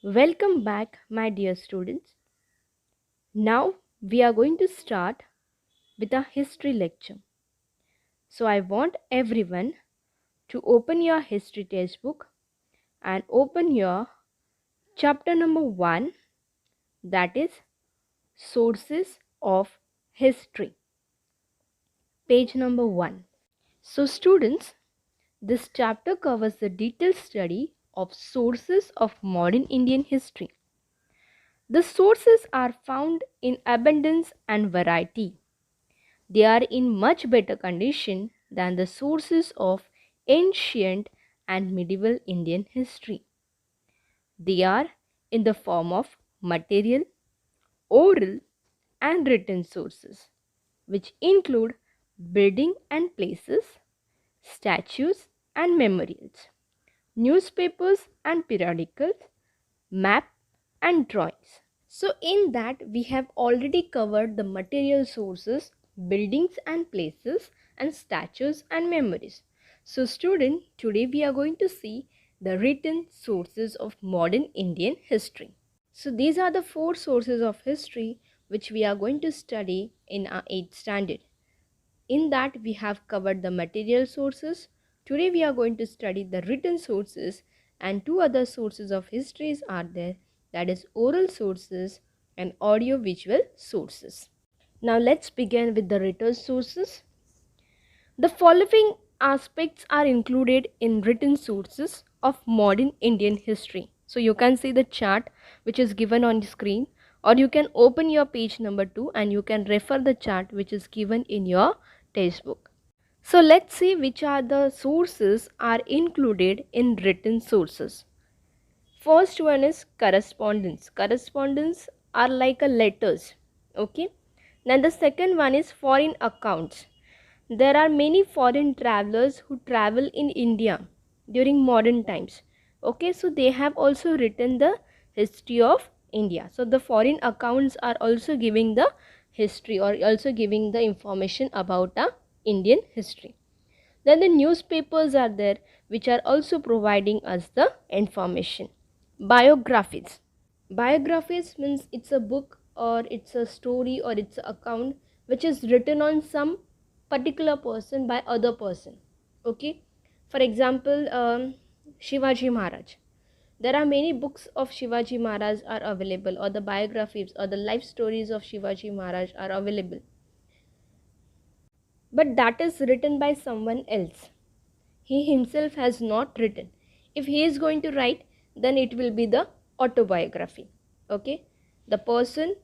Welcome back, my dear students. Now we are going to start with a history lecture. So I want everyone to open your history textbook and open your chapter number 1, that is Sources of History, page number 1. So students, this chapter covers the detailed study of sources of modern Indian history. The sources are found in abundance and variety. They are in much better condition than the sources of ancient and medieval Indian history. They are in the form of material, oral, and written sources, which include building and places, statues and memorials, newspapers and periodicals, map and drawings. So in that we have already covered the material sources, buildings and places, and statues and memories. So student, today we are going to see the written sources of modern Indian history. So these are the 4 sources of history which we are going to study in our 8th standard. In that we have covered the material sources. Today we are going to study the written sources, and 2 other sources of histories are there, that is oral sources and audio visual sources. Now let's begin with the written sources. The following aspects are included in written sources of modern Indian history. So you can see the chart which is given on the screen, or you can open your page number 2 and you can refer the chart which is given in your textbook. So let's see which are the sources are included in written sources. First one is correspondence. Correspondence are like a letters. Okay. Then the second one is foreign accounts. There are many foreign travelers who travel in India during modern times. Okay, so they have also written the history of India. So the foreign accounts are also giving the history or also giving the information about the Indian history. Then the newspapers are there which are also providing us the information. Biographies. Biographies means it's a book or it's a story or it's an account which is written on some particular person by other person. Okay, for example, Shivaji Maharaj. There are many books of Shivaji Maharaj are available, or the biographies or the life stories of Shivaji Maharaj are available, but that is written by someone else. He himself has not written. If he is going to write, then it will be the autobiography. Okay, the person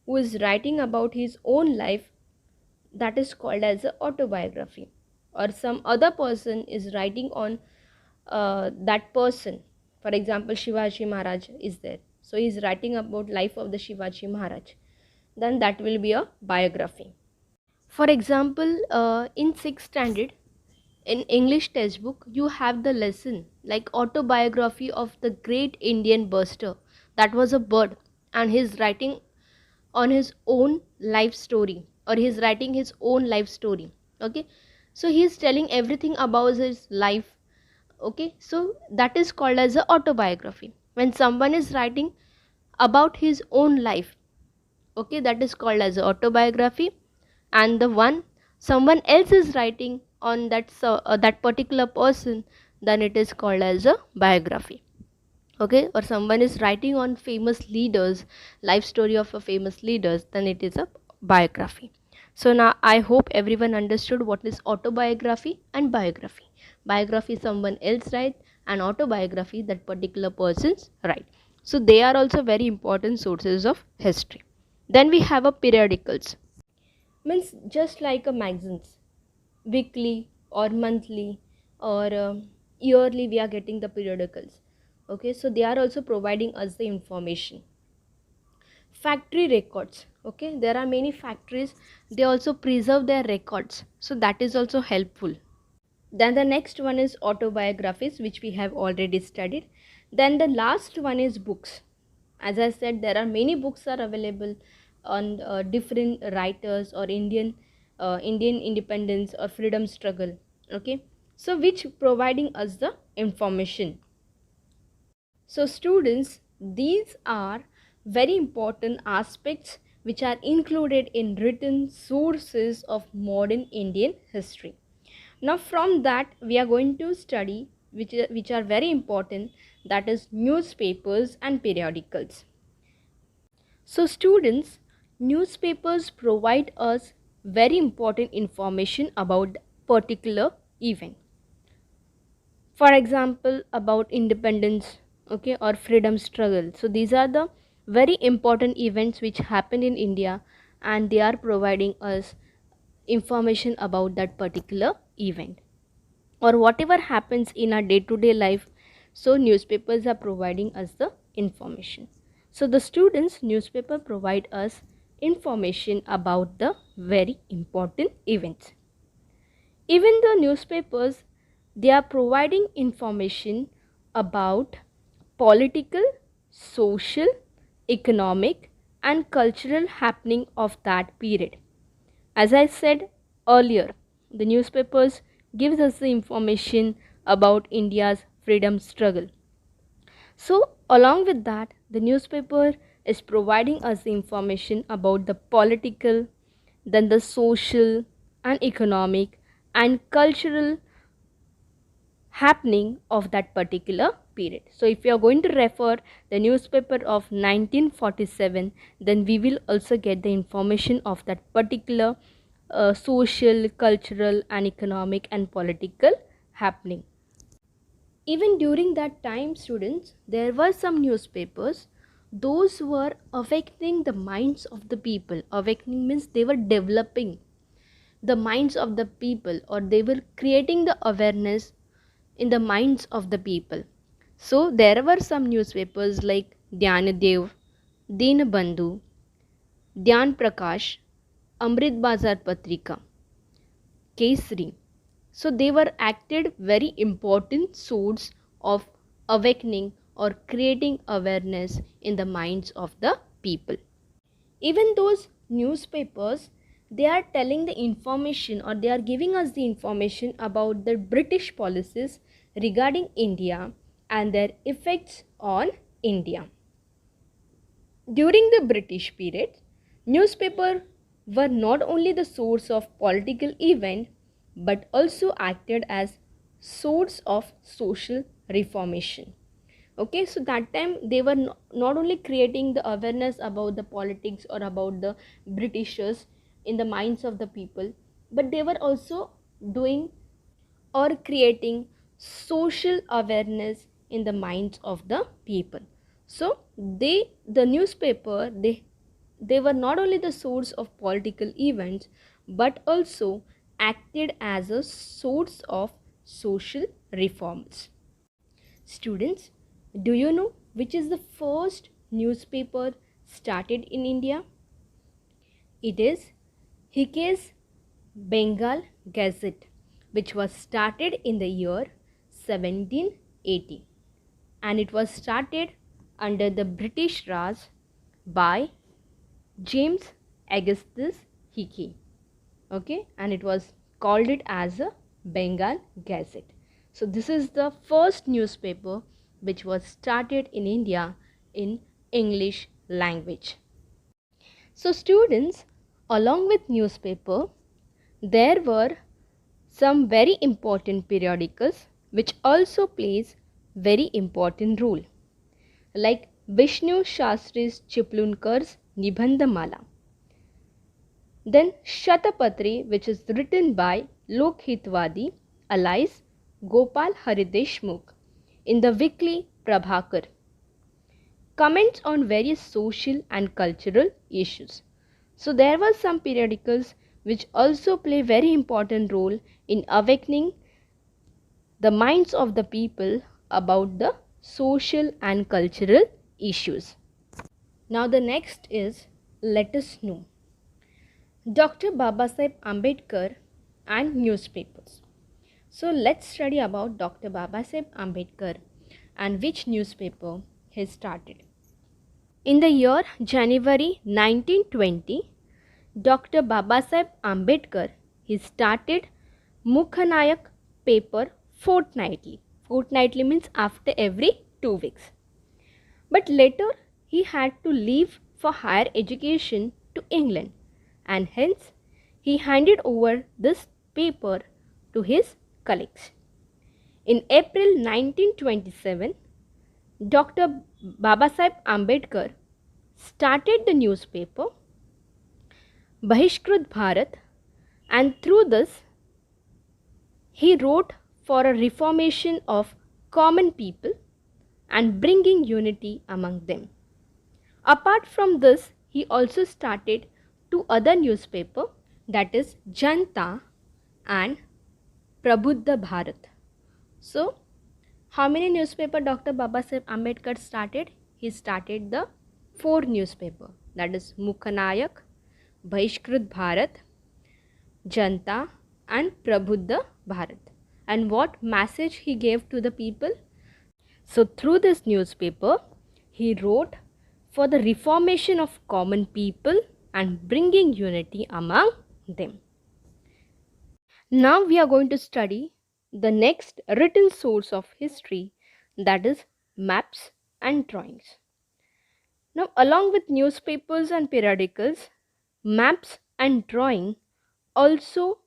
who is writing about his own life, that is called as a autobiography. Or some other person is writing on that person. For example, Shivaji Maharaj is there, so he is writing about life of the Shivaji Maharaj, then that will be a biography. For example, in 6th standard in English textbook you have the lesson like autobiography of the great Indian buster. That was a bird, and he is writing on his own life story, or he is writing his own life story. Okay, so he is telling everything about his life. Okay, so that is called as a autobiography. When someone is writing about his own life, okay, that is called as a autobiography. And the one someone else is writing on that particular person, then it is called as a biography. Okay, or someone is writing on famous leaders, life story of a famous leaders, then it is a biography. So now I hope everyone understood what is autobiography and biography. Biography someone else write, and autobiography that particular person's write. So they are also very important sources of history. Then we have a periodicals, means just like a magazines, weekly or monthly or yearly we are getting the periodicals. Okay, so they are also providing us the information. Factory records. Okay, there are many factories, they also preserve their records, so that is also helpful. Then the next one is autobiographies, which we have already studied. Then the last one is books. As I said, there are many books are available on different writers or Indian independence or freedom struggle. Okay, so which providing us the information. So students, these are very important aspects which are included in written sources of modern Indian history. Now from that we are going to study which are very important, that is newspapers and periodicals. So students, newspapers provide us very important information about particular event. For example, about independence, okay, or freedom struggle. So these are the very important events which happened in India, and they are providing us information about that particular event, or whatever happens in our day to day life. So newspapers are providing us the information. So the students, newspaper provide us information about the very important events. Even the newspapers, they are providing information about political, social, economic and cultural happening of that period. As I said earlier, the newspapers gives us the information about India's freedom struggle. So along with that, the newspaper is providing us the information about the political, then the social and economic and cultural happening of that particular period. So if you are going to refer the newspaper of 1947, then we will also get the information of that particular social, cultural and economic and political happening. Even during that time, students, there were some newspapers, those were awakening the minds of the people. Awakening means they were developing the minds of the people, or they were creating the awareness in the minds of the people. So there were some newspapers like Dhyanadev, Deenbandhu, Dhyan Prakash, Amrit Bazar Patrika, Kesri. So they were acted very important source of awakening or creating awareness in the minds of the people. Even those newspapers, they are telling the information, or they are giving us the information about the British policies regarding India and their effects on India. During the British period, newspapers were not only the source of political event but also acted as source of social reformation. Okay, so that time they were not only creating the awareness about the politics or about the Britishers in the minds of the people, but they were also doing or creating social awareness in the minds of the people. So the newspaper, they were not only the source of political events but also acted as a source of social reforms. Students, do you know which is the first newspaper started in India? It is Hike's Bengal Gazette, which was started in the year 1780, and it was started under the British Raj by James Augustus Hickey. Okay, and it was called it as a Bengal Gazette. So this is the first newspaper which was started in India in English language. So students, along with newspaper, there were some very important periodicals which also plays very important role, like Vishnu Shastri's Chiplunkar's Nibandhamala, then Shatapatri, which is written by Lokhitvadi alias Gopal Hari Deshmukh in the weekly Prabhakar, comments on various social and cultural issues. So there were some periodicals which also play very important role in awakening the minds of the people about the social and cultural issues. Now the next is, let us know Dr. Babasaheb Ambedkar and newspapers. So let's study about Dr. Babasaheb Ambedkar and which newspaper he started. In the year January 1920, Dr. Babasaheb Ambedkar he started Mukhanayak paper fortnightly. Fortnightly means after every 2 weeks. But later he had to leave for higher education to England, and hence he handed over this paper to his colleagues. In April 1927, Dr. Babasaheb Ambedkar started the newspaper Bahishkrut Bharat, and through this he wrote for a reformation of common people and bringing unity among them. Apart from this, he also started two other newspapers, that is Janta and Prabuddha Bharat. So, how many newspaper Dr. Babasaheb Ambedkar started? He started the four newspaper, that is Mukhanayak, Bahishkrut Bharat, Janta and Prabuddha Bharat. And what message he gave to the people? So through this newspaper, he wrote for the reformation of common people and bringing unity among them. Now we are going to study the next written source of history, that is maps and drawings. Now along with newspapers and periodicals, maps and drawing also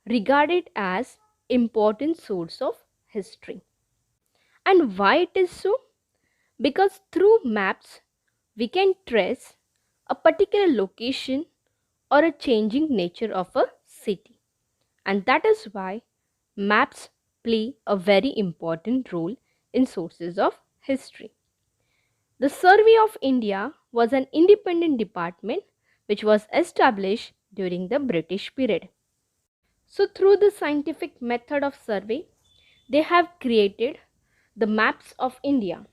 regarded as important source of history. And why it is so? Because through maps we can trace a particular location or a changing nature of a city, and that is why maps play a very important role in sources of history. The Survey of India was an independent department which was established during the British period. So through the scientific method of survey, they have created the maps of India,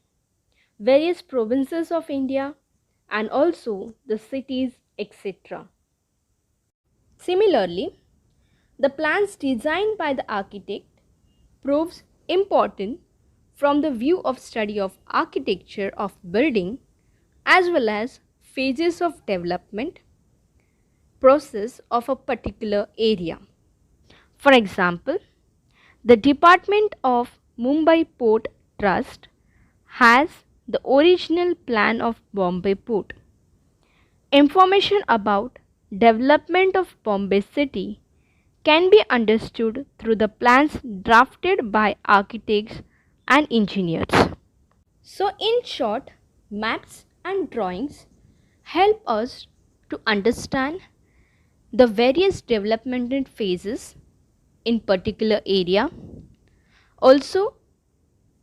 various provinces of India, and also the cities, etc. Similarly, the plans designed by the architect proves important from the view of study of architecture of building as well as phases of development process of a particular area. For example, the Department of Mumbai Port Trust has the original plan of Bombay Port. Information about development of Bombay city can be understood through the plans drafted by architects and engineers. So in short, maps and drawings help us to understand the various developmental phases in particular area. Also,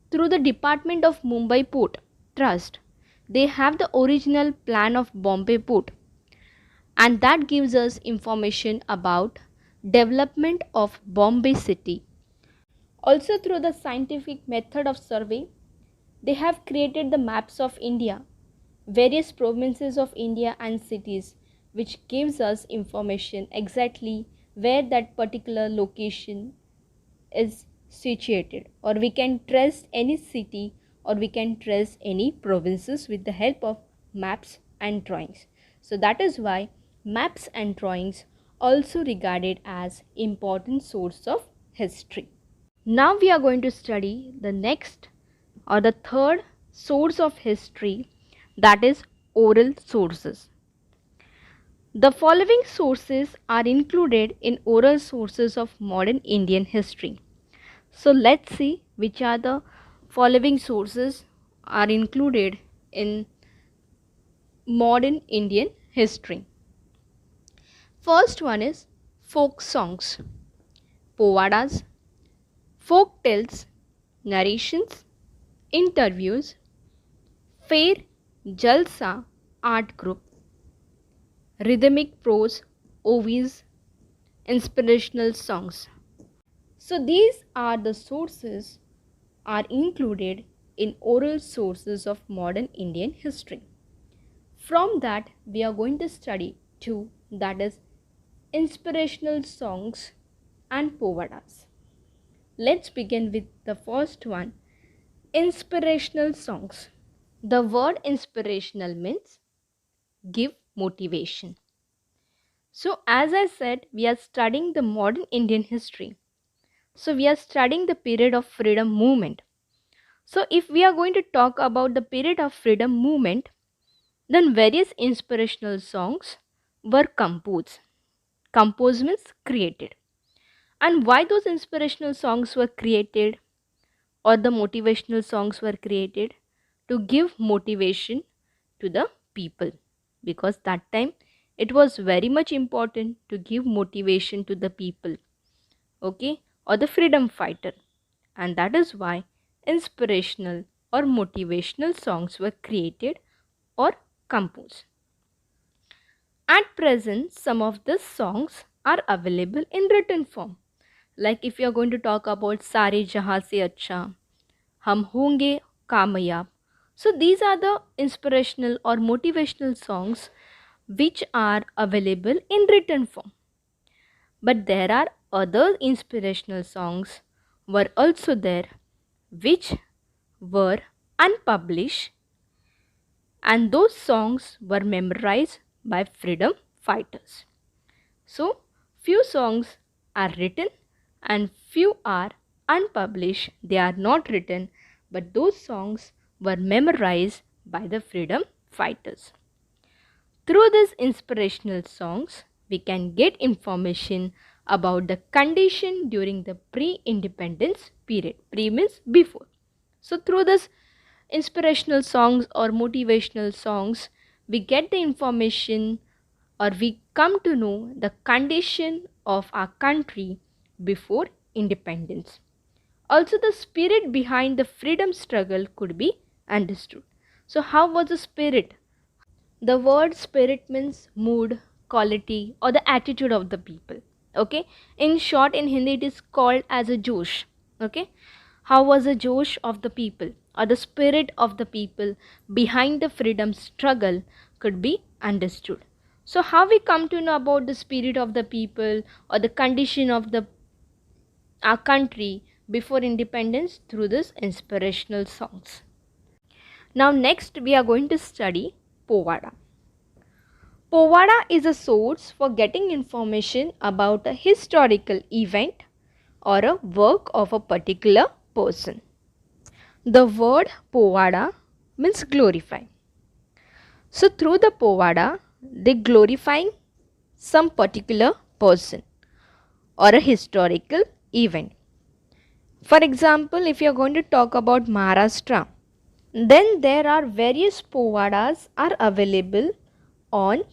through the Department of Mumbai Port Trust, they have the original plan of Bombay Port, and that gives us information about development of Bombay city. Also through the scientific method of survey, they have created the maps of India, various provinces of India and cities, which gives us information exactly where that particular location is situated, or we can trace any city or we can trace any provinces with the help of maps and drawings. So that is why maps and drawings also regarded as important source of history. Now we are going to study the next or the third source of history, that is oral sources. The following sources are included in oral sources of modern Indian history. So let's see which are the following sources are included in modern Indian history. First one is folk songs, povadas, folk tales, narrations, interviews, fair, jalsa, art group, rhythmic prose, OVs, inspirational songs. So these are the sources are included in oral sources of modern Indian history. From that we are going to study two, that is inspirational songs and povadas. Let's begin with the first one, inspirational songs. The word inspirational means give motivation. So as I said, we are studying the modern Indian history. So we are studying the period of freedom movement. So if we are going to talk about the period of freedom movement, then various inspirational songs were composed. Composed means created. And why those inspirational songs were created or the motivational songs were created? To give motivation to the people, because that time it was very much important to give motivation to the people, okay, or the freedom fighter. And that is why inspirational or motivational songs were created or composed. At present, some of the songs are available in written form. Like if you are going to talk about Sare Jahan Se Acha, Hum Honge Kamayab. So these are the inspirational or motivational songs which are available in written form. But there are other inspirational songs were also there which were unpublished, and those songs were memorized by freedom fighters. So, few songs are written and few are unpublished. They are not written, but those songs were memorized by the freedom fighters. Through these inspirational songs, we can get information about the condition during the pre-independence period. Pre means before. So through this inspirational songs or motivational songs, we get the information or we come to know the condition of our country before independence. Also, the spirit behind the freedom struggle could be understood. So, how was the spirit? The word spirit means mood, quality, or the attitude of the people. Okay. In short, in Hindi, it is called as a josh. Okay. How was the josh of the people or the spirit of the people behind the freedom struggle could be understood. So, how we come to know about the spirit of the people or the condition of the our country before independence? Through this inspirational songs. Now, next we are going to study Povada. Povada is a source for getting information about a historical event or a work of a particular person. The word Povada means glorify. So through the Povada, they glorifying some particular person or a historical event. For example, if you are going to talk about Maharashtra, then there are various Povadas are available on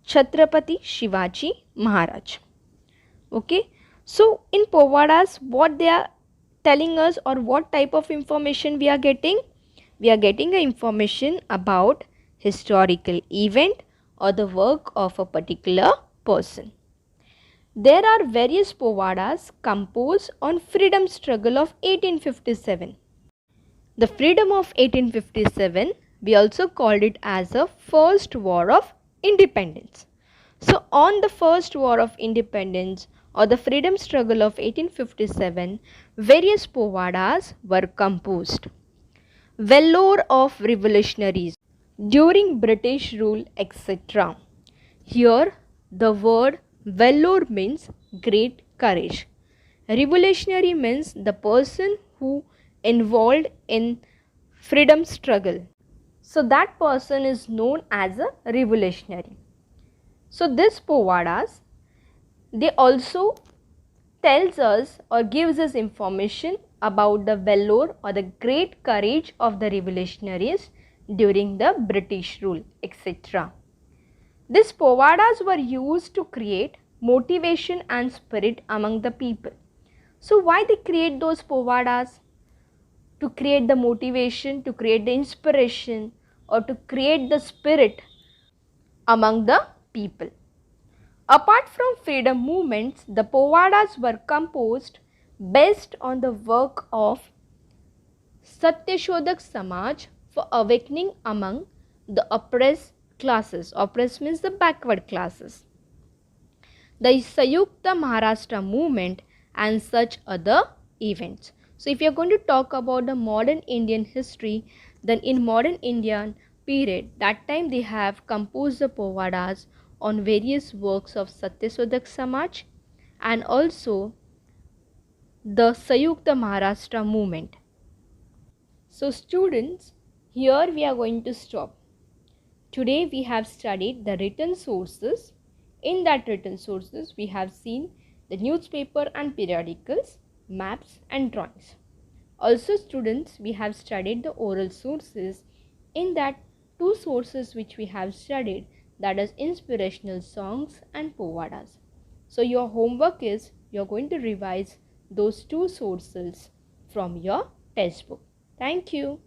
Chhatrapati Shivaji Maharaj. Okay, so in Povadas, what they are telling us or what type of information we are getting? We are getting information about historical event or the work of a particular person. There are various Povadas composed on freedom struggle of 1857. The freedom of 1857, we also called it as the first war of independence. So on the first war of independence or the freedom struggle of 1857, various povadas were composed. Vellore of revolutionaries during British rule, etc. Here the word vellore means great courage. Revolutionary means the person who involved in freedom struggle. So that person is known as a revolutionary. So this Povadas, they also tells us or gives us information about the valor or the great courage of the revolutionaries during the British rule, etc. These Povadas were used to create motivation and spirit among the people. So why they create those Povadas? To create the motivation, to create the inspiration, or to create the spirit among the people. Apart from freedom movements, the Povadas were composed based on the work of Satyashodak Samaj for awakening among the oppressed classes. Oppressed means the backward classes. The Sayukta Maharashtra movement and such other events. So if you are going to talk about the modern Indian history, then in modern Indian period, that time they have composed the Povadas on various works of Satyashodak Samaj and also the Sayukta Maharashtra movement. So students, here we are going to stop. Today we have studied the written sources. In that written sources we have seen the newspaper and periodicals, maps and drawings. Also students, we have studied the oral sources. In that, two sources which we have studied, that is inspirational songs and povadas. So your homework is you're going to revise those two sources from your textbook. Thank you.